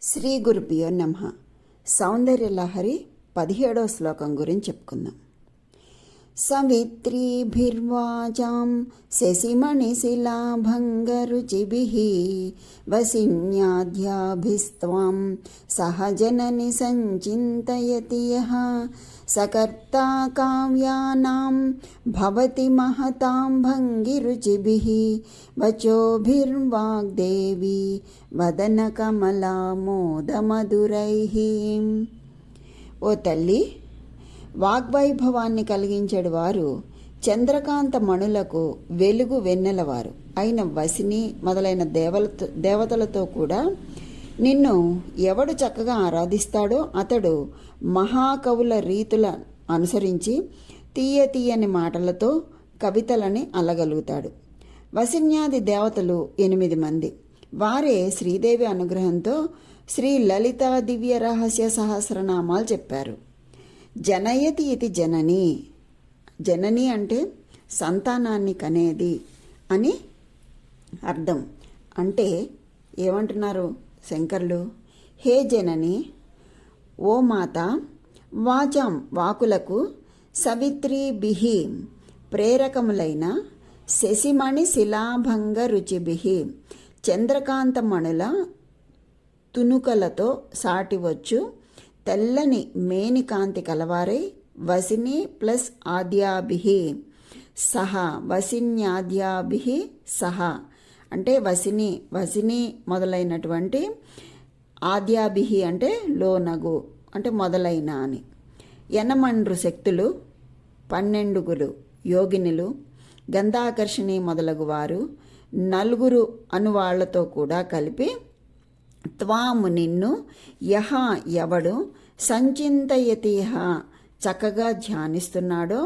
శ్రీ గురుభ్యో నమః. సౌందర్యలహరి 17వ శ్లోకం గురించి చెప్పుకుందాం. సవిత్రీభిర్వాచాం శశిమణిశిలాభంగరుచిభిః వసిన్యాద్యాభిస్త్వాం సహజనని సంచింతయతి యః సకర్తా కావ్యానాం భవతి మహతాం భంగిరుచిభిః వచోభిర్వాగ్దేవి వదన కమలామోదమధురైః. ఓ తల్లి, వాగ్వైభవాన్ని కలిగించేడు వారు చంద్రకాంత మణులకు వెలుగు వెన్నెలవారు అయిన వసిని మొదలైన దేవతలతో కూడా నిన్ను ఎవడు చక్కగా ఆరాధిస్తాడో అతడు మహాకవుల రీతుల అనుసరించి తీయని మాటలతో కవితలని అల్లగలుగుతాడు. వసిన్యాది దేవతలు 8 మంది. వారే శ్రీదేవి అనుగ్రహంతో శ్రీ లలితా దివ్య రహస్య సహస్రనామాలు చెప్పారు. జనయతి ఇది జనని. జనని అంటే సంతానాన్ని కనేది అని అర్థం. అంటే ఏమంటున్నారు శంకర్లు? హే జనని, ఓ మాత, వాచాం వాకులకు, సవిత్రీభిః ప్రేరకములైన, శశిమణి శిలాభంగ రుచిభిః చంద్రకాంతమణుల తునుకలతో సాటివచ్చు తెల్లని మేని కాంతి కలవారై, వసిని ప్లస్ ఆద్యాభిః సహ, వసిన్యాద్యాభిః సహ అంటే వసిని మొదలైనటువంటి, ఆద్యాభిః అంటే లోనగు అంటే మొదలైన అని. యనమండ్రు శక్తులు 12 యోగినులు, గంధాకర్షిణి మొదలగు వారు 4 అనువాళ్లతో కూడా కలిపి త్వాము నిన్ను, యహ ఎవడు, సంచింతయతి యహ చక్కగా ధ్యానిస్తున్నాడో,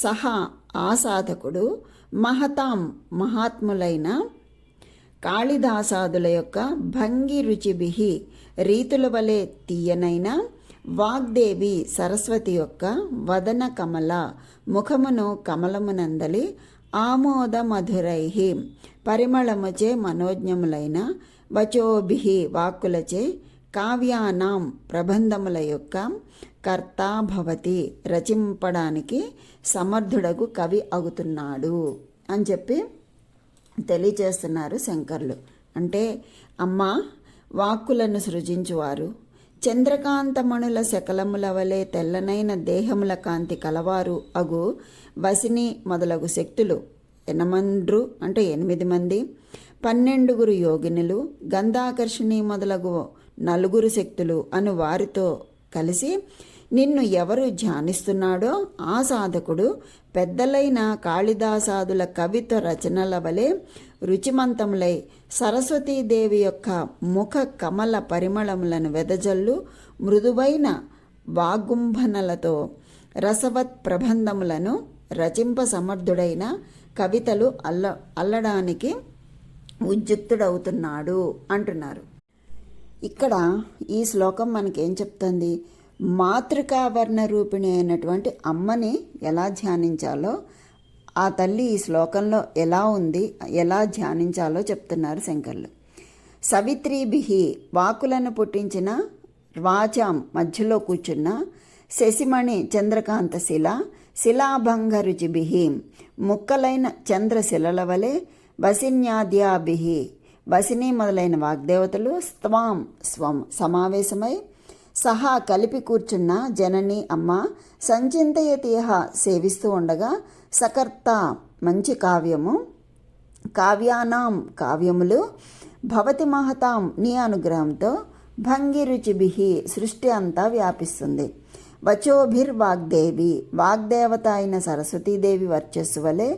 సహ ఆ సాధకుడు, మహతాం మహాత్ములైన కాళిదాసాదుల యొక్క భంగి రుచిభిః రీతుల వలె తీయనైన, వాగ్దేవి సరస్వతి యొక్క వదన కమల ముఖమును కమలమునందలి, ఆమోద మధురైః పరిమళముచే మనోజ్ఞములైన, వచోభిః వాక్కులచే, కావ్యానాం ప్రబంధముల యొక్క కర్త భవతి రచింపడానికి సమర్థుడగు కవి అవుతున్నాడు అని చెప్పి తెలియచేస్తున్నారు శంకర్లు. అంటే అమ్మ, వాక్కులను సృజించువారు, చంద్రకాంతమణుల శకలముల వలె తెల్లనైన దేహముల కాంతి కలవారు అగు వసిని మొదలగు శక్తులు 8 అంటే 8 మంది, 12 యోగినులు, గంధాకర్షిణి మొదలగు 4 శక్తులు అను వారితో కలిసి నిన్ను ఎవరు ధ్యానిస్తున్నాడో ఆ సాధకుడు పెద్దలైన కాళిదాసాదుల కవిత్వ రచనల వలె రుచిమంతములై, సరస్వతీదేవి యొక్క ముఖ కమల పరిమళములను వెదజల్లు మృదువైన వాగుంభనలతో రసవత్ ప్రబంధములను రచింప సమర్థుడైన కవితలు అల్లడానికి ఉద్యుక్తుడవుతున్నాడు అంటున్నారు. ఇక్కడ ఈ శ్లోకం మనకేం చెప్తుంది? మాతృకావర్ణ రూపిణి అయినటువంటి అమ్మని ఎలా ధ్యానించాలో, ఆ తల్లి ఈ శ్లోకంలో ఎలా ఉంది, ఎలా ధ్యానించాలో చెప్తున్నారు శంకర్లు. సవిత్రీభిః వాకులను పుట్టించిన, వాచాం మధ్యలో కూర్చున్న, శశిమణి చంద్రకాంత శిలాభంగ రుచిభిః ముక్కలైన చంద్రశిలల వలె, వసిన్యాద్యాభిః వసిని మొదలైన వాగ్దేవతలు, స్త్వాం స్వం సమావేశమై, సహా కలిపి కూర్చున్న జనని అమ్మ, సంచింతయతి యః సేవిస్తూ ఉండగా, సకర్త మంచి కావ్యము, కావ్యానాం కావ్యములు, భవతి మహతాం నీ అనుగ్రహంతో, భంగిరుచిభిః సృష్టి అంతా వ్యాపిస్తుంది, వచోభిర్వాగ్దేవి వాగ్దేవత అయిన సరస్వతీదేవి వర్చస్సు వలె,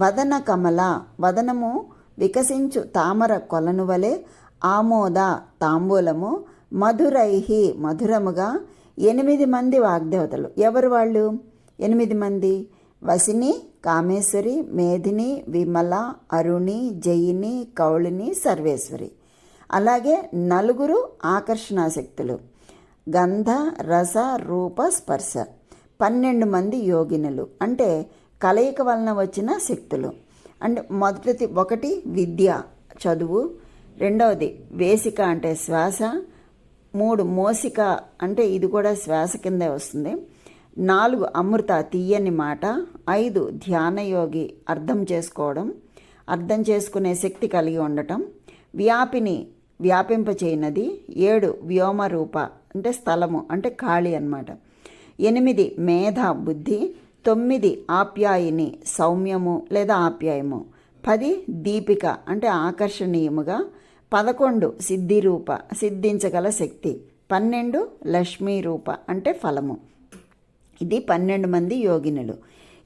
వదన కమల వదనము వికసించు తామర కొలను వలె, ఆమోద తాంబూలము, మధురైః మధురముగా 8 మంది వాగ్దేవతలు. ఎవరు వాళ్ళు? 8 మంది. వసిని, కామేశ్వరి, మేధిని, విమల, అరుణి, జయిని, కౌళిని, సర్వేశ్వరి. అలాగే 4 ఆకర్షణాశక్తులు, గంధ రస రూప స్పర్శ. 12 మంది యోగినులు అంటే కలయిక వలన వచ్చిన శక్తులు. అంటే ఒకటి విద్య చదువు, రెండవది వేసిక అంటే శ్వాస, 3 మోసిక అంటే ఇది కూడా శ్వాస కిందే వస్తుంది. 4 అమృత తీయని మాట. 5 ధ్యానయోగి అర్థం చేసుకునే శక్తి కలిగి ఉండటం. వ్యాపిని వ్యాపింపచేయనది. 7 వ్యోమరూప అంటే స్థలము అంటే ఖాళీ అన్నమాట. 8 మేధ బుద్ధి. 9 ఆప్యాయిని సౌమ్యము లేదా ఆప్యాయము. 10 దీపిక అంటే ఆకర్షణీయముగా. 11 సిద్ధిరూప సిద్ధించగల శక్తి. 12 లక్ష్మీ రూప అంటే ఫలము. ఇది 12 మంది యోగినులు.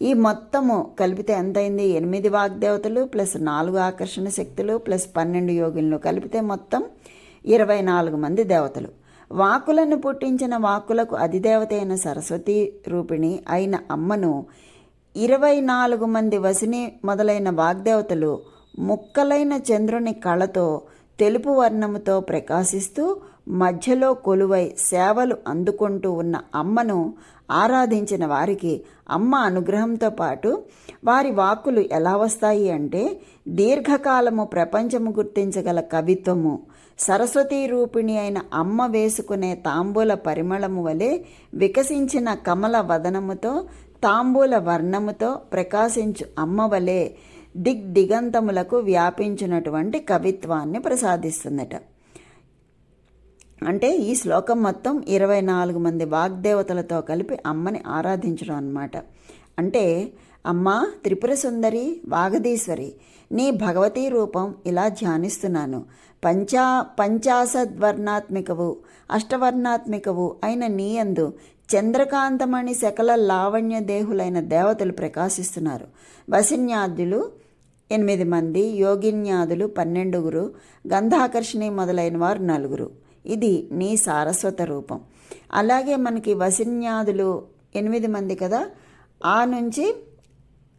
ఈ మొత్తము కలిపితే ఎంతైంది? 8 వాగ్దేవతలు ప్లస్ 4 ఆకర్షణ శక్తులు ప్లస్ 12 యోగినులు కలిపితే మొత్తం 24 మంది దేవతలు. వాకులను పుట్టించిన వాక్కులకు అధిదేవత అయిన సరస్వతీ రూపిణి అయిన అమ్మను 24 మంది వసిని మొదలైన వాగ్దేవతలు ముక్కలైన చంద్రుని కళతో తెలుపు వర్ణముతో ప్రకాశిస్తూ మధ్యలో కొలువై సేవలు అందుకుంటూ ఉన్న అమ్మను ఆరాధించిన వారికి అమ్మ అనుగ్రహంతో పాటు వారి వాక్కులు ఎలా వస్తాయి అంటే దీర్ఘకాలము ప్రపంచము గుర్తించగల కవిత్వము, సరస్వతీ రూపిణి అయిన అమ్మ వేసుకునే తాంబూల పరిమళము వలె వికసించిన కమల వదనముతో తాంబూల వర్ణముతో ప్రకాశించు అమ్మ వలె దిగ్దిగంతములకు వ్యాపించినటువంటి కవిత్వాన్ని ప్రసాదిస్తుందట. అంటే ఈ శ్లోకం మొత్తం 24 మంది వాగ్దేవతలతో కలిపి అమ్మని ఆరాధించడం అన్నమాట. అంటే అమ్మా త్రిపుర సుందరి వాగదీశ్వరి, నీ భగవతీ రూపం ఇలా ధ్యానిస్తున్నాను. పంచాశద్వర్ణాత్మికవు అష్టవర్ణాత్మికవు అయిన నీయందు చంద్రకాంతమణి సకల లావణ్య దేహులైన దేవతలు ప్రకాశిస్తున్నారు. వసిన్యాదులు 8 మంది, యోగిన్యాదులు 12, గంధాకర్షిణి మొదలైన వారు 4. ఇది నీ సారస్వత రూపం. అలాగే మనకి వసిన్యాదులు 8 మంది కదా, ఆ నుంచి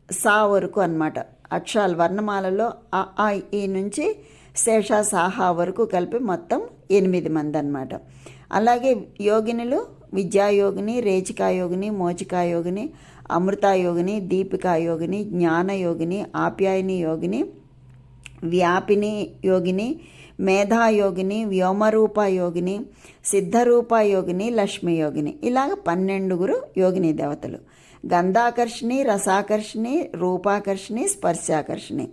సా వరకు అన్నమాట. అక్షరాలు వర్ణమాలలో ఆ ఈ నుంచి శేష సాహా వరకు కలిపి మొత్తం 8 మంది అన్నమాట. అలాగే యోగినులు విద్యాయోగిని, రేచికాయోగిని, మోచికాయోగిని, అమృతాయోగిని, దీపికాయోగిని, జ్ఞానయోగిని, ఆప్యాయని యోగిని, వ్యాపిని యోగిని, మేధాయోగిని, వ్యోమరూపయోగిని, సిద్ధరూపయోగిని, లక్ష్మీ యోగిని. ఇలాగ 12 యోగిని దేవతలు. గంధాకర్షిణి, రసాకర్షిణి, రూపాకర్షిణి, స్పర్శాకర్షిణి.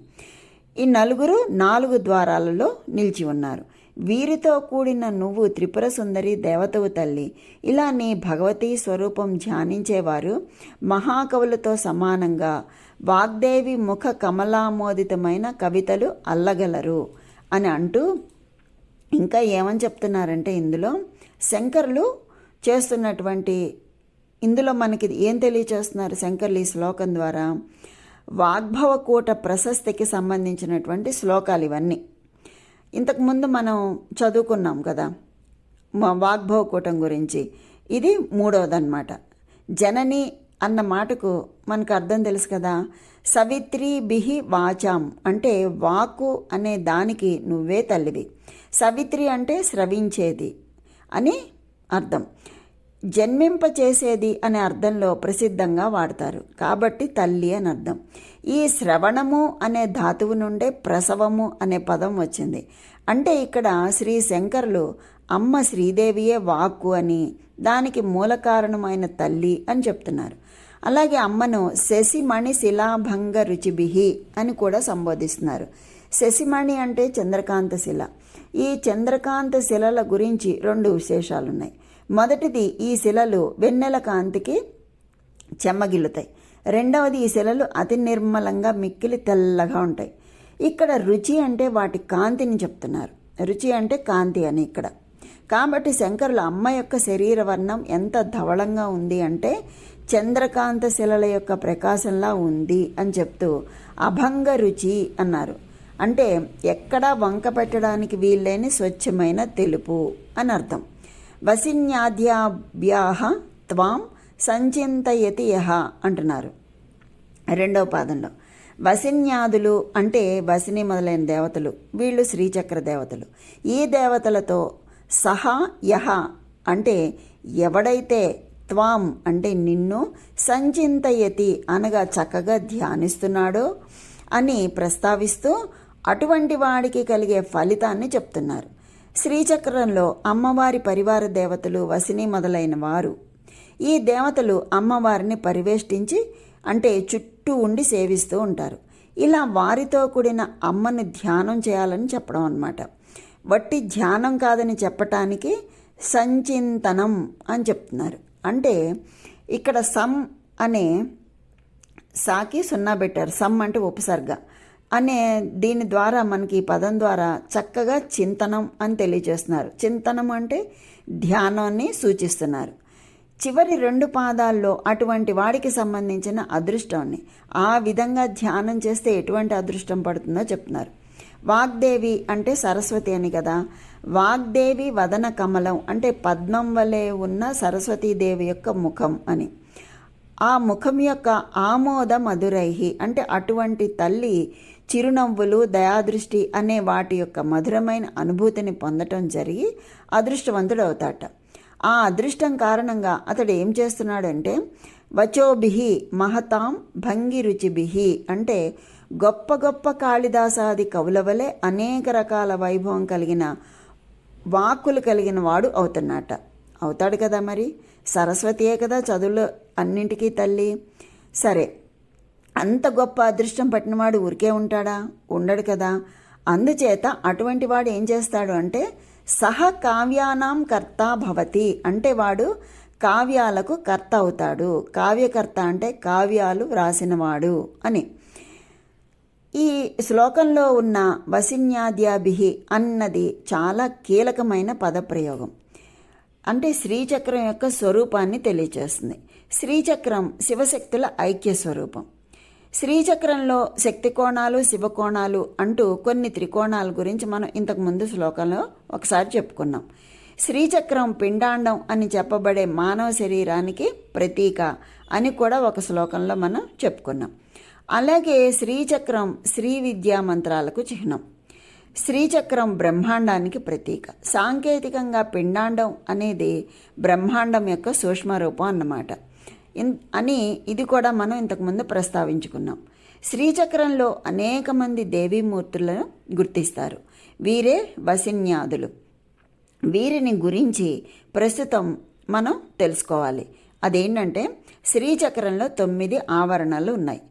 ఈ 4 ద్వారాలలో నిలిచి ఉన్నారు. వీరితో కూడిన నువ్వు త్రిపుర సుందరి దేవతవు తల్లి. ఇలా నీ భగవతీ స్వరూపం ధ్యానించేవారు మహాకవులతో సమానంగా వాగ్దేవి ముఖ కమలామోదితమైన కవితలు అల్లగలరు అని అంటూ ఇంకా ఏమని చెప్తున్నారంటే ఇందులో శంకరులు చేస్తున్నటువంటి ఇందులో మనకి ఏం తెలియచేస్తున్నారు శంకర్లు ఈ శ్లోకం ద్వారా? వాగ్భవకూట ప్రశస్తికి సంబంధించినటువంటి శ్లోకాలు ఇవన్నీ. ఇంతకుముందు మనం చదువుకున్నాం కదా వాగ్భవకూటం గురించి. ఇది 3వదన్నమాట. జనని అన్న మాటకు మనకు అర్థం తెలుసు కదా. సవిత్రీ బిహి వాచాం అంటే వాక్కు అనే దానికి నువ్వే తల్లివి. సవిత్రి అంటే స్రవించేది అని అర్థం. జన్మింపచేసేది అనే అర్థంలో ప్రసిద్ధంగా వాడతారు కాబట్టి తల్లి అని అర్థం. ఈ శ్రవణము అనే ధాతువు నుండే ప్రసవము అనే పదం వచ్చింది. అంటే ఇక్కడ శ్రీ శంకరులు అమ్మ శ్రీదేవియే వాక్కు అని, దానికి మూల కారణమైన తల్లి అని చెప్తున్నారు. అలాగే అమ్మను శశిమణి శిలాభంగ రుచిభిహి అని కూడా సంబోధిస్తున్నారు. శశిమణి అంటే చంద్రకాంత శిల. ఈ చంద్రకాంత శిలల గురించి 2 విశేషాలున్నాయి. మొదటిది, ఈ శిలలు వెన్నెల కాంతికి చెమ్మగిల్లుతాయి. రెండవది, ఈ శిలలు అతి నిర్మలంగా మిక్కిలి తెల్లగా ఉంటాయి. ఇక్కడ రుచి అంటే వాటి కాంతిని చెప్తున్నారు. రుచి అంటే కాంతి అని ఇక్కడ. కాబట్టి శంకరులు అమ్మ యొక్క శరీర వర్ణం ఎంత ధవళంగా ఉంది అంటే చంద్రకాంత శిలల యొక్క ప్రకాశంలా ఉంది అని చెప్తూ అభంగ రుచి అన్నారు. అంటే ఎక్కడా వంక పెట్టడానికి వీల్లేని స్వచ్ఛమైన తెలుపు అని అర్థం. వసిన్యాద్యాభ్యాహ త్వాం సంచింతయతి యహ అంటున్నారు 2వ పాదంలో. వసిన్యాదులు అంటే వసిని మొదలైన దేవతలు, వీళ్ళు శ్రీచక్ర దేవతలు. ఈ దేవతలతో సహా యహ అంటే ఎవడైతే, త్వాం అంటే నిన్ను, సంచింతయతి అనగా చక్కగా ధ్యానిస్తున్నాడో అని ప్రస్తావిస్తూ అటువంటి వాడికి కలిగే ఫలితాన్ని చెప్తున్నారు. శ్రీచక్రంలో అమ్మవారి పరివార దేవతలు వసిని మొదలైన వారు. ఈ దేవతలు అమ్మవారిని పరివేష్టించి అంటే చుట్టూ ఉండి సేవిస్తూ ఉంటారు. ఇలా వారితో కూడిన అమ్మని ధ్యానం చేయాలని చెప్పడం అన్నమాట. వట్టి ధ్యానం కాదని చెప్పటానికి సంచింతనం అని చెప్తున్నారు. అంటే ఇక్కడ సం అనే సాకి సున్నా పెట్టారు. సమ్ అంటే ఉపసర్గ అనే దీని ద్వారా మనకి ఈ పదం ద్వారా చక్కగా చింతనం అని తెలియజేస్తున్నారు. చింతనం అంటే ధ్యానాన్ని సూచిస్తున్నారు. చివరి 2 పాదాల్లో అటువంటి వాడికి సంబంధించిన అదృష్టాన్ని ఆ విధంగా ధ్యానం చేస్తే ఎటువంటి అదృష్టం పడుతుందో చెప్తున్నారు. వాగ్దేవి అంటే సరస్వతి అని కదా. వాగ్దేవి వదన కమలం అంటే పద్మం వలె ఉన్న సరస్వతీదేవి యొక్క ముఖం అని. ఆ ముఖం యొక్క ఆమోద మధురైహి అంటే అటువంటి తల్లి చిరునవ్వులు, దయాదృష్టి అనే వాటి యొక్క మధురమైన అనుభూతిని పొందటం జరిగి అదృష్టవంతుడు అవుతాట. ఆ అదృష్టం కారణంగా అతడు ఏం చేస్తున్నాడంటే వచోభిహి మహతాం భంగి రుచిభిహి అంటే గొప్ప గొప్ప కాళిదాసాది కవుల వలె అనేక రకాల వైభవం కలిగిన వాక్కులు కలిగిన వాడు అవుతాడు కదా. మరి సరస్వతియే కదా చదువులు అన్నింటికీ తల్లి. సరే, అంత గొప్ప అదృష్టం పట్టినవాడు ఊరికే ఉంటాడా? ఉండడు కదా. అందుచేత అటువంటి వాడు ఏం చేస్తాడు అంటే సహ కావ్యానాం కర్త భవతి అంటే వాడు కావ్యాలకు కర్త అవుతాడు. కావ్యకర్త అంటే కావ్యాలు వ్రాసినవాడు అని. ఈ శ్లోకంలో ఉన్న వసిన్యాద్యాభిహి అన్నది చాలా కీలకమైన పదప్రయోగం. అంటే శ్రీచక్రం యొక్క స్వరూపాన్ని తెలియచేస్తుంది. శ్రీచక్రం శివశక్తుల ఐక్య స్వరూపం. శ్రీచక్రంలో శక్తి కోణాలు, శివకోణాలు అంటూ కొన్ని త్రికోణాల గురించి మనం ఇంతకుముందు శ్లోకంలో ఒకసారి చెప్పుకున్నాం. శ్రీచక్రం పిండాండం అని చెప్పబడే మానవ శరీరానికి ప్రతీక అని కూడా ఒక శ్లోకంలో మనం చెప్పుకున్నాం. అలాగే శ్రీచక్రం శ్రీ విద్యా మంత్రాలకు చిహ్నం. శ్రీచక్రం బ్రహ్మాండానికి ప్రతీక. సాంకేతికంగా పిండాండం అనేది బ్రహ్మాండం యొక్క సూక్ష్మ రూపం అన్నమాట అని ఇది కూడా మనం ఇంతకుముందు ప్రస్తావించుకున్నాం. శ్రీచక్రంలో అనేక మంది దేవీమూర్తులను గుర్తిస్తారు. వీరే వసిన్యాదులు. వీరిని గురించి ప్రస్తుతం మనం తెలుసుకోవాలి. అదేంటంటే శ్రీచక్రంలో 9 ఆవరణలు ఉన్నాయి.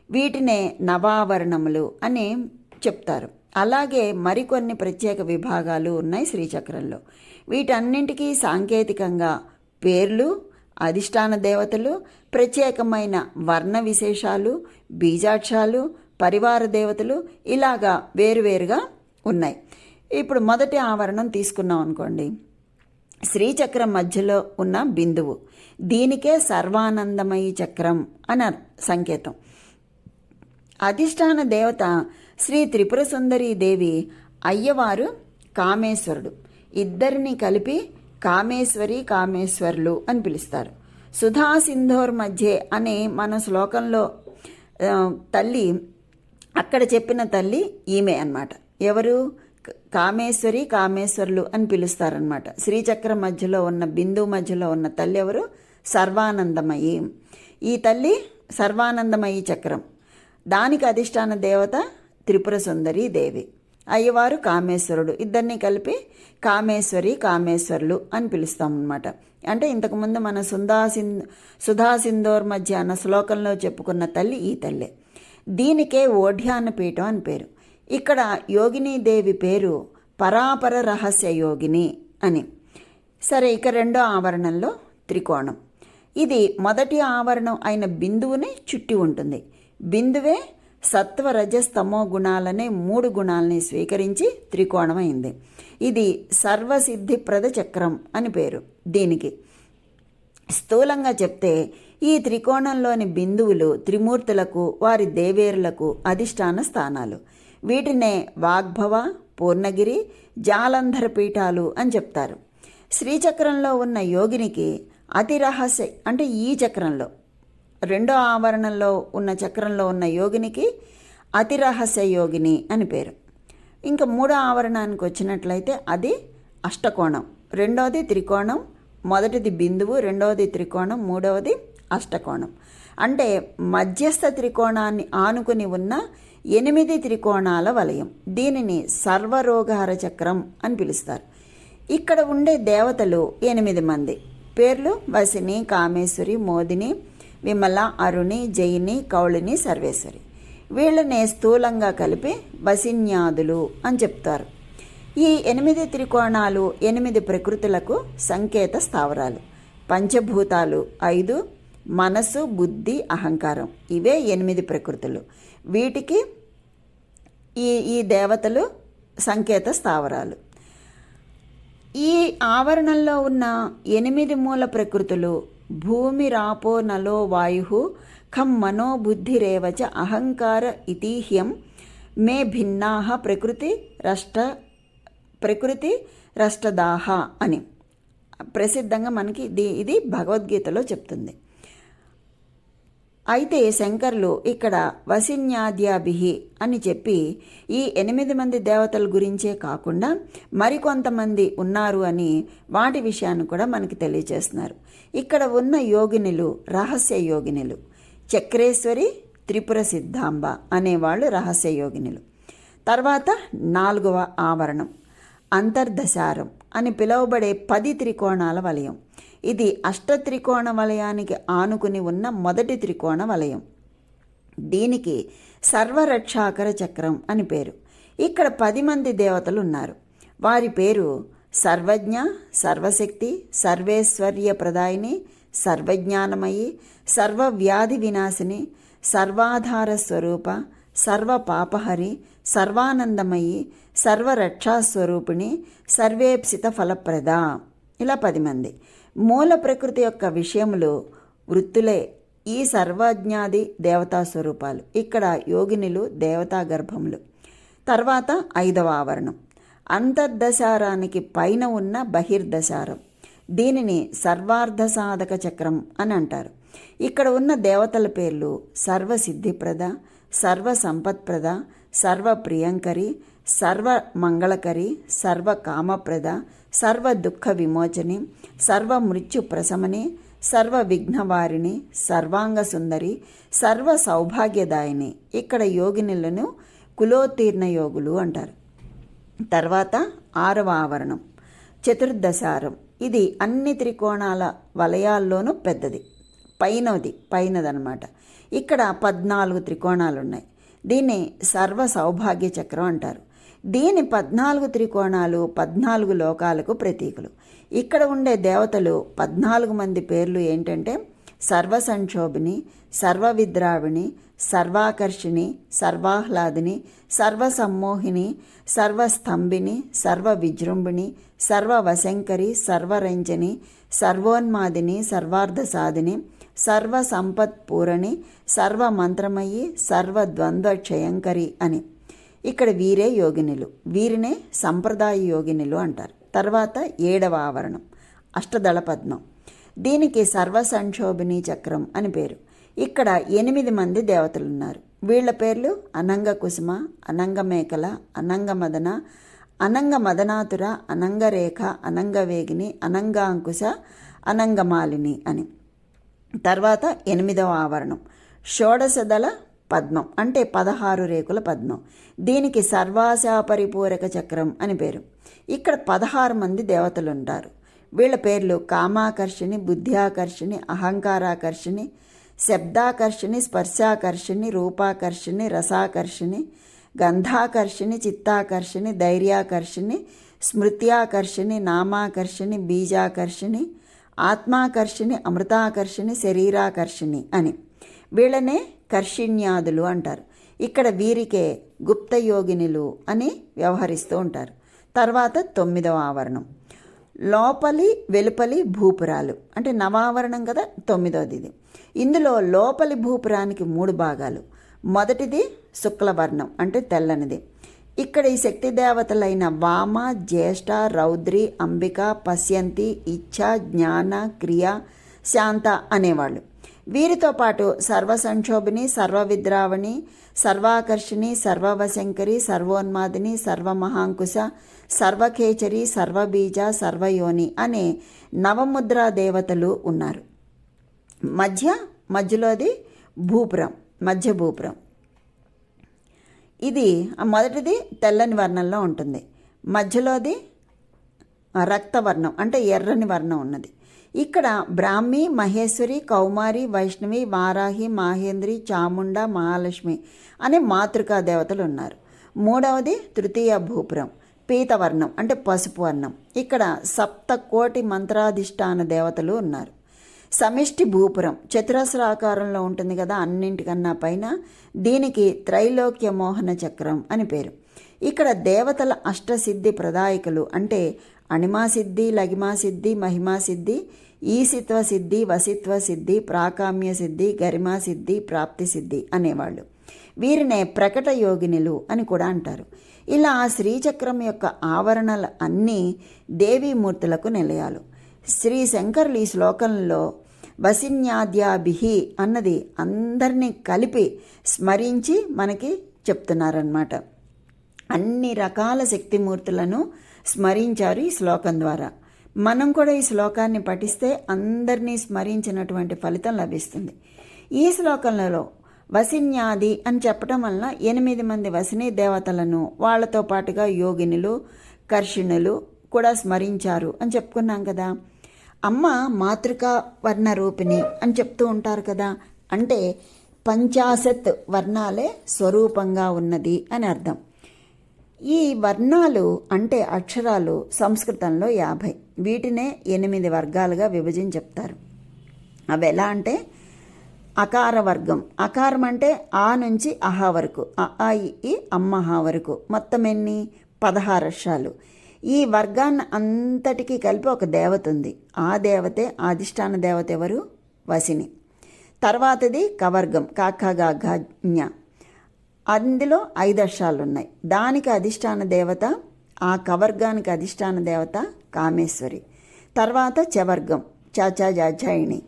వీటినే నవావరణములు అని చెప్తారు. అలాగే మరికొన్ని ప్రత్యేక విభాగాలు ఉన్నాయి శ్రీచక్రంలో. వీటన్నింటికీ సాంకేతికంగా పేర్లు, అధిష్టాన దేవతలు, ప్రత్యేకమైన వర్ణ విశేషాలు, బీజాక్షాలు, పరివార దేవతలు ఇలాగా వేరువేరుగా ఉన్నాయి. ఇప్పుడు మొదటి ఆవరణం తీసుకున్నాం అనుకోండి. శ్రీచక్రం మధ్యలో ఉన్న బిందువు, దీనికే సర్వానందమయి చక్రం అని సంకేతం. అధిష్టాన దేవత శ్రీ త్రిపుర సుందరీ దేవి, అయ్యవారు కామేశ్వరుడు. ఇద్దరిని కలిపి కామేశ్వరి, కామేశ్వరులు అని పిలుస్తారు. సుధా సింధోర్ మధ్య అనే మన శ్లోకంలో తల్లి, అక్కడ చెప్పిన తల్లి ఈమె అన్నమాట. ఎవరు? కామేశ్వరి, కామేశ్వరులు అని పిలుస్తారనమాట. శ్రీచక్రం మధ్యలో ఉన్న బిందువు మధ్యలో ఉన్న తల్లి ఎవరు? సర్వానందమయి. ఈ తల్లి సర్వానందమయి చక్రం. దానికి అధిష్టాన దేవత త్రిపుర సుందరీ దేవి, అయ్యవారు కామేశ్వరుడు. ఇద్దరిని కలిపి కామేశ్వరి, కామేశ్వరులు అని పిలుస్తామన్నమాట. అంటే ఇంతకుముందు మన సుధా సింధోర్ మధ్య అన్న శ్లోకంలో చెప్పుకున్న తల్లి ఈ తల్లే. దీనికే ఓఢ్యాన పీఠం అని పేరు. ఇక్కడ యోగినీదేవి పేరు పరాపర రహస్య యోగిని అని. సరే, ఇక రెండో ఆవరణంలో త్రికోణం. ఇది మొదటి ఆవరణం అయిన బిందువుని చుట్టి ఉంటుంది. బిందువే సత్వ రజస్తమో గుణాలనే 3 గుణాలని స్వీకరించి త్రికోణమైంది. ఇది సర్వసిద్ధిప్రద చక్రం అని పేరు దీనికి. స్థూలంగా చెప్తే ఈ త్రికోణంలోని బిందువులు త్రిమూర్తులకు, వారి దేవేరులకు అధిష్టాన స్థానాలు. వీటినే వాగ్భవ, పూర్ణగిరి, జాలంధర పీఠాలు అని చెప్తారు. శ్రీచక్రంలో ఉన్న యోగినికి అతి రహస్య అంటే ఈ చక్రంలో రెండో ఆవరణంలో ఉన్న చక్రంలో ఉన్న యోగినికి అతి రహస్య యోగిని అని పేరు. ఇంకా మూడో ఆవరణానికి వచ్చినట్లయితే అది అష్టకోణం. రెండవది త్రికోణం, మొదటిది బిందువు, రెండవది త్రికోణం, మూడవది అష్టకోణం. అంటే మధ్యస్థ త్రికోణాన్ని ఆనుకుని ఉన్న 8 త్రికోణాల వలయం. దీనిని సర్వరోగహర చక్రం అని పిలుస్తారు. ఇక్కడ ఉండే దేవతలు 8 మంది. పేర్లు వసిని, కామేశ్వరి, మోదిని, విమల, అరుణి, జయిని, కౌళిని, సర్వేశ్వరి. వీళ్ళనే స్థూలంగా కలిపి వసిన్యాదులు అని చెప్తారు. ఈ 8 త్రికోణాలు 8 ప్రకృతులకు సంకేత స్థావరాలు. పంచభూతాలు 5, మనస్సు, బుద్ధి, అహంకారం, ఇవే 8 ప్రకృతులు. వీటికి ఈ దేవతలు సంకేత స్థావరాలు. ఈ ఆవరణంలో ఉన్న 8 మూల ప్రకృతులు భూమి, రాపో, నలో, వాయు, ఖం, మనో, బుద్ధిరేవచ అహంకార ఇతిహ్యం మే భిన్నాః ప్రకృతి రష్టదాహ అని ప్రసిద్ధంగా మనకి ఇది భగవద్గీతలో చెప్తుంది. అయితే శంకర్లు ఇక్కడ వసిన్యాద్యాభిహి అని చెప్పి ఈ 8 మంది దేవతల గురించే కాకుండా మరికొంతమంది ఉన్నారు అని వాటి విషయాన్ని కూడా మనకి తెలియజేస్తున్నారు. ఇక్కడ ఉన్న యోగినులు రహస్య యోగినులు. చక్రేశ్వరి, త్రిపుర సిద్ధాంబ అనేవాళ్ళు రహస్య యోగినులు. తర్వాత 4వ ఆవరణం అంతర్దశారం అని పిలువబడే 10 త్రికోణాల వలయం. ఇది అష్టత్రికోణ వలయానికి ఆనుకుని ఉన్న మొదటి త్రికోణ వలయం. దీనికి సర్వరక్షాకర చక్రం అని పేరు. ఇక్కడ 10 మంది దేవతలు ఉన్నారు. వారి పేరు సర్వజ్ఞ, సర్వశక్తి, సర్వేశ్వర్య ప్రదాయిని, సర్వజ్ఞానమయి, సర్వవ్యాధి వినాశిని, సర్వాధార స్వరూప, సర్వ పాపహరి, సర్వానందమయి, సర్వరక్షాస్వరూపిణి, సర్వేప్సిత ఫలప్రద. ఇలా 10 మంది. మూల ప్రకృతి యొక్క విషయములు వృత్తులే ఈ సర్వజ్ఞాది దేవతా స్వరూపాలు. ఇక్కడ యోగినులు దేవతా గర్భములు. తర్వాత 5వ ఆవరణం అంతర్దశారానికి పైన ఉన్న బహిర్దశారం. దీనిని సర్వార్ధ సాధక చక్రం అని అంటారు. ఇక్కడ ఉన్న దేవతల పేర్లు సర్వసిద్ధిప్రద, సర్వ సంపత్ప్రద, సర్వ ప్రియంకరి, సర్వ మంగళకరి, సర్వ కామప్రద, సర్వ దుఃఖ విమోచని, సర్వ మృత్యు ప్రశమని, సర్వ విఘ్నవారిణి, సర్వాంగ సుందరి, సర్వ సౌభాగ్యదాయిని. ఇక్కడ యోగినులను కులోత్తీర్ణ యోగులు అంటారు. తర్వాత 6వ ఆవరణం చతుర్దశారం. ఇది అన్ని త్రికోణాల వలయాల్లోనూ పెద్దది, పైనదనమాట. ఇక్కడ 14 త్రికోణాలు ఉన్నాయి. దీన్ని సర్వ సౌభాగ్య చక్రం అంటారు. దీని 14 త్రికోణాలు 14 లోకాలకు ప్రతీకులు. ఇక్కడ ఉండే దేవతలు 14 మంది పేర్లు ఏంటంటే సర్వసంక్షోభిని, సర్వవిద్రావిణి, సర్వాకర్షిణి, సర్వాహ్లాదిని, సర్వసమ్మోహిని, సర్వస్తంభిని, సర్వవిజృంభిణి, సర్వవశంకరి, సర్వరంజని, సర్వోన్మాదిని, సర్వార్ధసాధిని, సర్వసంపత్పూరణి, సర్వమంత్రమయి, సర్వద్వంద్వక్షయంకరి అని. ఇక్కడ వీరే యోగినులు. వీరినే సంప్రదాయ యోగినులు అంటారు. తర్వాత 7వ ఆవరణం అష్టదళ పద్మం. దీనికి సర్వసంక్షోభిని చక్రం అని పేరు. ఇక్కడ 8 మంది దేవతలున్నారు. వీళ్ల పేర్లు అనంగ కుసుమ, అనంగ మేకల, అనంగ మదన, అనంగ మదనాతుర, అనంగరేఖ, అనంగవేగిని, అనంగాంకుశ, అనంగమాలిని అని. తర్వాత 8వ ఆవరణం షోడశదళ పద్మం అంటే 16 రేకుల పద్మం. దీనికి సర్వాశాపరిపూరక చక్రం అని పేరు. ఇక్కడ 16 మంది దేవతలు ఉంటారు. వీళ్ళ పేర్లు కామాకర్షిణి, బుద్ధ్యాకర్షిణి, అహంకారాకర్షిణి, శబ్దాకర్షిణి, స్పర్శాకర్షిణి, రూపాకర్షిణి, రసాకర్షిణి, గంధాకర్షిణి, చిత్తాకర్షిణి, ధైర్యాకర్షిణి, స్మృత్యాకర్షిణి, నామాకర్షిణి, బీజాకర్షిణి, ఆత్మాకర్షిణి, అమృతాకర్షిణి, శరీరాకర్షిణి అని. వీళ్ళనే కర్షిణ్యాదులు అంటారు. ఇక్కడ వీరికే గుప్తయోగినులు అని వ్యవహరిస్తూ ఉంటారు. తర్వాత 9వ ఆవరణం లోపలి వెలుపలి భూపురాలు అంటే నవావరణం కదా, 9వది ఇది. ఇందులో లోపలి భూపురానికి 3 భాగాలు. మొదటిది శుక్లవర్ణం అంటే తెల్లనిది. ఇక్కడ ఈ శక్తి దేవతలైన వామ, జ్యేష్ఠ, రౌద్రి, అంబిక, పశ్యంతి, ఇచ్ఛ, జ్ఞాన, క్రియ, శాంత అనేవాళ్ళు. వీరితో పాటు సర్వసంక్షోభిని, సర్వవిద్రావణి, సర్వాకర్షిణి, సర్వవశంకరి, సర్వోన్మాదిని, సర్వమహాంకుశ, సర్వఖేచరి, సర్వబీజ, సర్వయోని అనే నవముద్రా దేవతలు ఉన్నారు. మధ్యలోది భూపురం, మధ్య భూపురం. ఇది మొదటిది తెల్లని వర్ణంలో ఉంటుంది. మధ్యలోది రక్తవర్ణం అంటే ఎర్రని వర్ణం ఉన్నది. ఇక్కడ బ్రాహ్మి, మహేశ్వరి, కౌమారి, వైష్ణవి, వారాహి, మాహేంద్రి, చాముండ, మహాలక్ష్మి అనే మాతృకా దేవతలు ఉన్నారు. మూడవది తృతీయ భూపురం, పీతవర్ణం అంటే పసుపు వర్ణం. ఇక్కడ 7 మంత్రాధిష్టాన దేవతలు ఉన్నారు. సమిష్టి భూపురం చతురస్రాకారంలో ఉంటుంది కదా, అన్నింటికన్నా పైన. దీనికి త్రైలోక్య మోహన చక్రం అని పేరు. ఇక్కడ దేవతల అష్టసిద్ధి ప్రదాయకులు అంటే అణిమాసిద్ధి, లగిమాసిద్ధి, మహిమాసిద్ధి, ఈసిత్వ సిద్ధి, వసిత్వ సిద్ధి, ప్రాకామ్య సిద్ధి, గరిమా సిద్ధి, ప్రాప్తి సిద్ధి అనేవాళ్ళు. వీరినే ప్రకట యోగినులు అని కూడా అంటారు. ఇలా శ్రీచక్రం యొక్క ఆవరణలు అన్నీ దేవీమూర్తులకు నిలయాలు. శ్రీ శంకరులు ఈ శ్లోకంలో వసిన్యాద్యాభిహి అన్నది అందరినీ కలిపి స్మరించి మనకి చెప్తున్నారన్నమాట. అన్ని రకాల శక్తిమూర్తులను స్మరించారు ఈ శ్లోకం ద్వారా. మనం కూడా ఈ శ్లోకాన్ని పఠిస్తే అందరినీ స్మరించినటువంటి ఫలితం లభిస్తుంది. ఈ శ్లోకంలో వసిన్యాది అని చెప్పటం వలన 8 మంది వసిని దేవతలను, వాళ్లతో పాటుగా యోగినులు, కర్షిణులు కూడా స్మరించారు అని చెప్పుకున్నాం కదా. అమ్మ మాతృకా వర్ణ రూపిణి అని చెప్తూ ఉంటారు కదా, అంటే 50 వర్ణాలే స్వరూపంగా ఉన్నది అని అర్థం. ఈ వర్ణాలు అంటే అక్షరాలు సంస్కృతంలో 50. వీటినే 8 వర్గాలుగా విభజించి చెప్తారు. అవి ఎలా అంటే అకార వర్గం. అకారం అంటే ఆ నుంచి అహా వరకు, అ ఈ అమ్మహా వరకు, మొత్తం ఎన్ని 16 అక్షరాలు. ఈ వర్గాన్ని అంతటికీ కలిపి ఒక దేవత ఉంది. ఆ దేవతే అధిష్టాన దేవత ఎవరు? వసిని. తర్వాతది కవర్గం, కాకాగాజ్ఞ. అందులో 5 అక్షరాలు ఉన్నాయి. దానికి అధిష్టాన దేవత, ఆ కవర్గానికి అధిష్టాన దేవత కామేశ్వరి. తర్వాత చవర్గం, చాచాజాయిని.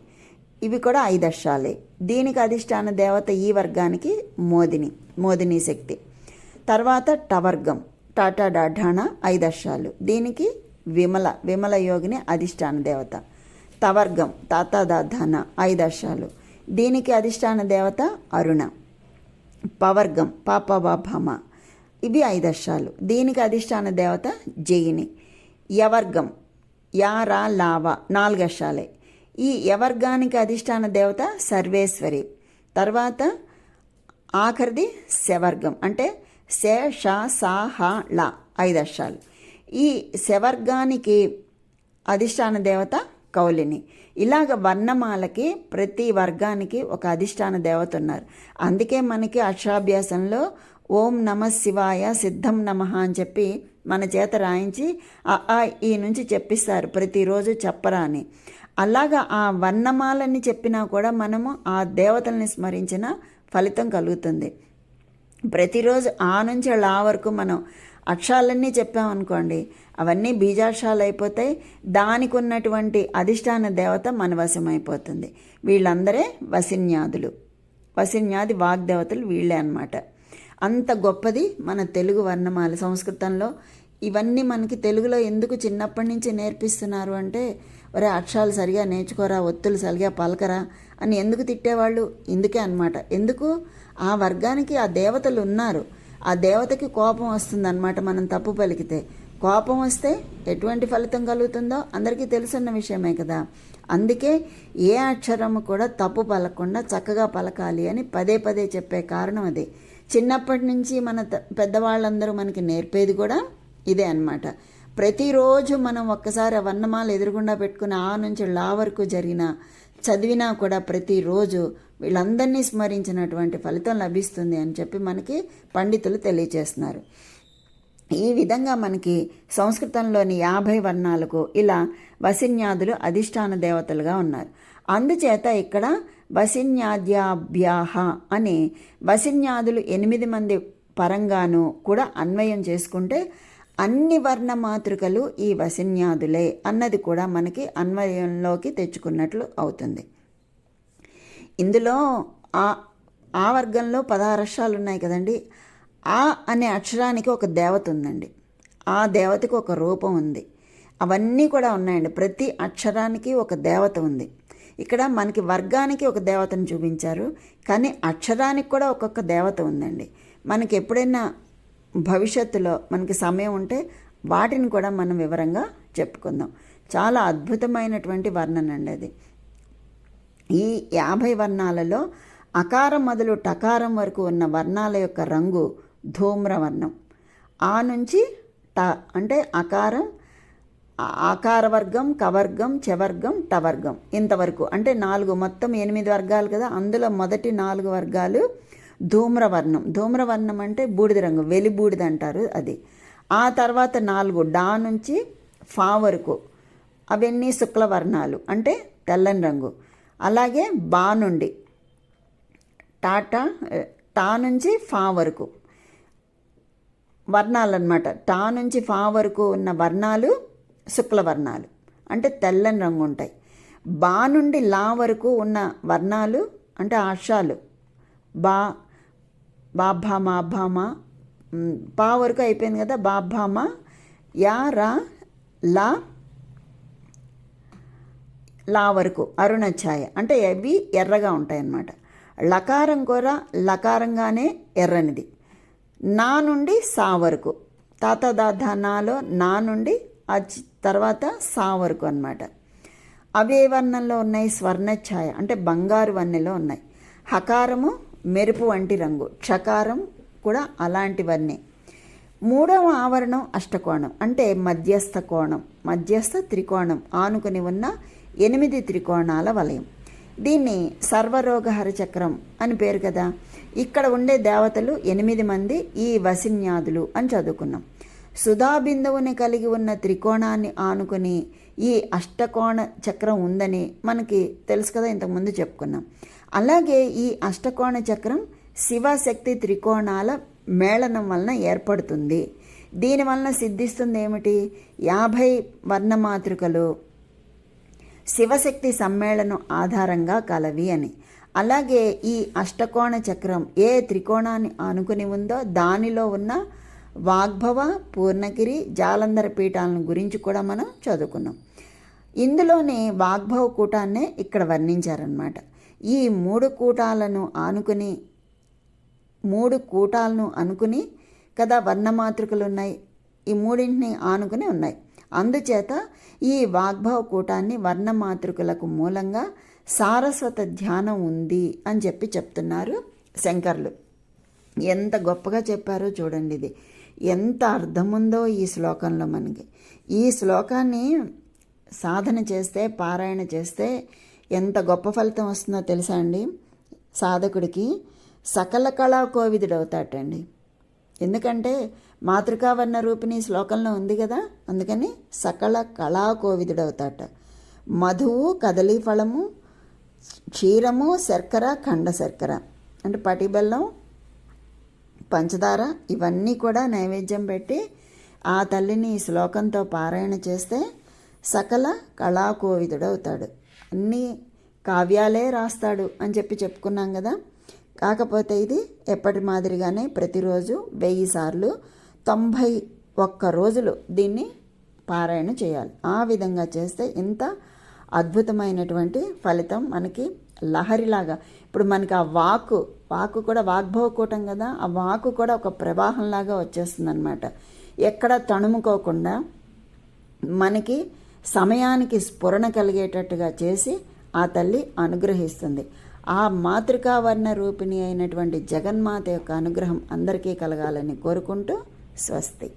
ఇవి కూడా 5 అక్షరాలే. దీనికి అధిష్టాన దేవత ఈ వర్గానికి మోదిని శక్తి. తర్వాత టవర్గం, టాటా డాఢాణ 5 అక్షరాలు. దీనికి విమల యోగిని అధిష్టాన దేవత. తవర్గం, తాతా దాధాన 5 అక్షరాలు. దీనికి అధిష్టాన దేవత అరుణ. పవర్గం, పాపబాభామ, ఇవి 5 అక్షరాలు. దీనికి అధిష్టాన దేవత జయిని. యవర్గం, యారా లావ 4 అక్షరాలే. ఈ యవర్గానికి అధిష్టాన దేవత సర్వేశ్వరి. తర్వాత ఆఖరిది శవర్గం అంటే శే ష సా హ ల 5 అక్షరాలు. ఈ శవర్గానికి అధిష్టాన దేవత కౌలిని. ఇలాగ వర్ణమాలకి ప్రతి వర్గానికి ఒక అధిష్టాన దేవత ఉన్నారు. అందుకే మనకి అక్షరాభ్యాసంలో ఓం నమ శివాయ సిద్ధం నమః అని చెప్పి మన చేత రాయించి ఆ ఈ నుంచి చెప్పిస్తారు, ప్రతిరోజు చెప్పరా అని. అలాగా ఆ వర్ణమాలని చెప్పినా కూడా మనము ఆ దేవతల్ని స్మరించిన ఫలితం కలుగుతుంది. ప్రతిరోజు ఆ నుంచి లా వరకు మనం అక్షరాలన్నీ చెప్పామనుకోండి, అవన్నీ బీజాక్షరాలు అయిపోతాయి. దానికి ఉన్నటువంటి అధిష్టాన దేవత మన వశమైపోతుంది. వీళ్ళందరే వసిన్యాదులు. వసిన్యాది వాగ్దేవతలు వీళ్ళే అన్నమాట. అంత గొప్పది మన తెలుగు వర్ణమాల. సంస్కృతంలో ఇవన్నీ మనకి తెలుగులో ఎందుకు చిన్నప్పటి నుంచి నేర్పిస్తున్నారు అంటే, ఒరే అక్షరాలు సరిగా నేర్చుకోరా, ఒత్తులు సరిగా పలకరా అని ఎందుకు తిట్టేవాళ్ళు? ఇందుకే అన్నమాట. ఎందుకు? ఆ వర్గానికి ఆ దేవతలు ఉన్నారు. ఆ దేవతకి కోపం వస్తుందన్నమాట మనం తప్పు పలికితే. కోపం వస్తే ఎటువంటి ఫలితం కలుగుతుందో అందరికీ తెలుసున్న విషయమే కదా. అందుకే ఏ అక్షరము కూడా తప్పు పలకకుండా చక్కగా పలకాలి అని పదే పదే చెప్పే కారణం అదే. చిన్నప్పటి నుంచి మన పెద్దవాళ్ళందరూ మనకి నేర్పేది కూడా ఇదే అన్నమాట. ప్రతిరోజు మనం ఒక్కసారి ఆ వర్ణమాల ఎదురుగుండా పెట్టుకుని ఆ నుంచి లా వరకు చదివినా కూడా ప్రతిరోజు వీళ్ళందరినీ స్మరించినటువంటి ఫలితం లభిస్తుంది అని చెప్పి మనకి పండితులు తెలియచేస్తున్నారు. ఈ విధంగా మనకి సంస్కృతంలోని 50 వర్ణాలకు ఇలా వసిన్యాదులు అధిష్టాన దేవతలుగా ఉన్నారు. అందుచేత ఇక్కడ వసిన్యాద్యాభ్యాహ అని వసిన్యాదులు 8 మంది పరంగాను కూడా అన్వయం చేసుకుంటే అన్ని వర్ణ మాతృకలు ఈ వసిన్యాదులే అన్నది కూడా మనకి అన్వయంలోకి తెచ్చుకున్నట్లు అవుతుంది. ఇందులో ఆ వర్గంలో 16 అక్షరాలు ఉన్నాయి కదండి. ఆ అనే అక్షరానికి ఒక దేవత ఉందండి. ఆ దేవతకి ఒక రూపం ఉంది. అవన్నీ కూడా ఉన్నాయండి. ప్రతి అక్షరానికి ఒక దేవత ఉంది. ఇక్కడ మనకి వర్గానికి ఒక దేవతను చూపించారు, కానీ అక్షరానికి కూడా ఒక్కొక్క దేవత ఉందండి. మనకి ఎప్పుడైనా భవిష్యత్తులో మనకి సమయం ఉంటే వాటిని కూడా మనం వివరంగా చెప్పుకుందాం. చాలా అద్భుతమైనటువంటి వర్ణన అండి అది. ఈ 50 వర్ణాలలో అకారం మొదలు టకారం వరకు ఉన్న వర్ణాల యొక్క రంగు ధూమ్రవర్ణం. ఆ నుంచి ట అంటే అకారం, ఆకార వర్గం, కవర్గం, చవర్గం, టవర్గం ఇంతవరకు అంటే 4, మొత్తం 8 వర్గాలు కదా. అందులో మొదటి 4 వర్గాలు ధూమ్రవర్ణం. ధూమ్రవర్ణం అంటే బూడిద రంగు, వెలిబూడిద అంటారు అది. ఆ తర్వాత 4 డా నుంచి ఫా వరకు అవన్నీ శుక్లవర్ణాలు అంటే తెల్లని రంగు. అలాగే బా నుండి టా నుంచి ఫా వరకు వర్ణాలు అన్నమాట. టా నుంచి ఫా వరకు ఉన్న వర్ణాలు శుక్లవర్ణాలు అంటే తెల్లని రంగు ఉంటాయి. బా నుండి లా వరకు ఉన్న వర్ణాలు అంటే ఆశాలు. బాభా మాభామా, పా వరకు అయిపోయింది కదా. బాభామా, యా రా లా, లా వరకు అరుణఛాయ అంటే అవి ఎర్రగా ఉంటాయన్నమాట. లకారం కూడా లకారంగానే ఎర్రనిది. నా నుండి సా వరకు, నాలో నా నుండి తర్వాత సా వరకు అన్నమాట. అవే వర్ణంలో ఉన్నాయి. స్వర్ణఛాయ అంటే బంగారు వన్నెలో ఉన్నాయి. హకారము మెరుపు వంటి రంగు, క్షకారం కూడా అలాంటివన్నీ. 3వ ఆవరణం అష్టకోణం అంటే మధ్యస్థ కోణం, మధ్యస్థ త్రికోణం ఆనుకుని ఉన్న 8 త్రికోణాల వలయం. దీన్ని సర్వరోగహర చక్రం అని పేరు కదా. ఇక్కడ ఉండే దేవతలు 8 మంది ఈ వసిన్యాదులు అని చదువుకున్నాం. సుధాబిందువుని కలిగి ఉన్న త్రికోణాన్ని ఆనుకుని ఈ అష్టకోణ చక్రం ఉందని మనకి తెలుసు కదా, ఇంతకుముందు చెప్పుకున్నాం. అలాగే ఈ అష్టకోణ చక్రం శివశక్తి త్రికోణాల మేళనం వలన ఏర్పడుతుంది. దీనివలన సిద్ధిస్తుంది ఏమిటి? 50 వర్ణమాతృకలు శివశక్తి సమ్మేళనం ఆధారంగా కలవి అని. అలాగే ఈ అష్టకోణ చక్రం ఏ త్రికోణాన్ని ఆనుకుని ఉందో దానిలో ఉన్న వాగ్భవ, పూర్ణగిరి, జాలంధర పీఠాలను గురించి కూడా మనం చదువుకున్నాం. ఇందులోనే వాగ్భవ కూటాన్నే ఇక్కడ వర్ణించారన్నమాట. ఈ 3 కూటాలను అనుకుని కదా వర్ణమాతృకలు ఉన్నాయి. ఈ 3ని ఆనుకుని ఉన్నాయి. అందుచేత ఈ వాగ్భవ కూటాన్ని వర్ణమాతృకలకు మూలంగా సారస్వత ధ్యానం ఉంది అని చెప్తున్నారు శంకర్లు. ఎంత గొప్పగా చెప్పారో చూడండి. ఇది ఎంత అర్థముందో ఈ శ్లోకంలో మనకి. ఈ శ్లోకాన్ని సాధన చేస్తే, పారాయణ చేస్తే ఎంత గొప్ప ఫలితం వస్తుందో తెలుసా అండి. సాధకుడికి సకల కళా కోవిదుడవుతాటండి. ఎందుకంటే మాతృకావర్ణ రూపిణి శ్లోకంలో ఉంది కదా, అందుకని సకల కళా కోవిదుడవుతాట. మధువు, కదలీ ఫలము, క్షీరము, శర్కర, ఖండ శర్కర అంటే పటిబెల్లం, పంచదార ఇవన్నీ కూడా నైవేద్యం పెట్టి ఆ తల్లిని ఈ శ్లోకంతో పారాయణ చేస్తే సకల కళా కోవిదుడవుతాడు. అన్నీ కావ్యాలే రాస్తాడు అని చెప్పుకున్నాం కదా. కాకపోతే ఇది ఎప్పటి మాదిరిగానే ప్రతిరోజు 1000 సార్లు 91 రోజులు దీన్ని పారాయణ చేయాలి. ఆ విధంగా చేస్తే ఇంత అద్భుతమైనటువంటి ఫలితం మనకి లహరిలాగా. ఇప్పుడు మనకి ఆ వాక్కు కూడా వాగ్భవ కూటం కదా, ఆ వాక్కు కూడా ఒక ప్రవాహంలాగా వచ్చేస్తుంది అన్నమాట. ఎక్కడ తణుముకోకుండా మనకి సమయానికి స్ఫురణ కలిగేటట్టుగా చేసి ఆ తల్లి అనుగ్రహిస్తుంది. ఆ మాతృకావర్ణ రూపిణి అయినటువంటి జగన్మాత యొక్క అనుగ్రహం అందరికీ కలగాలని కోరుకుంటూ స్వస్తి.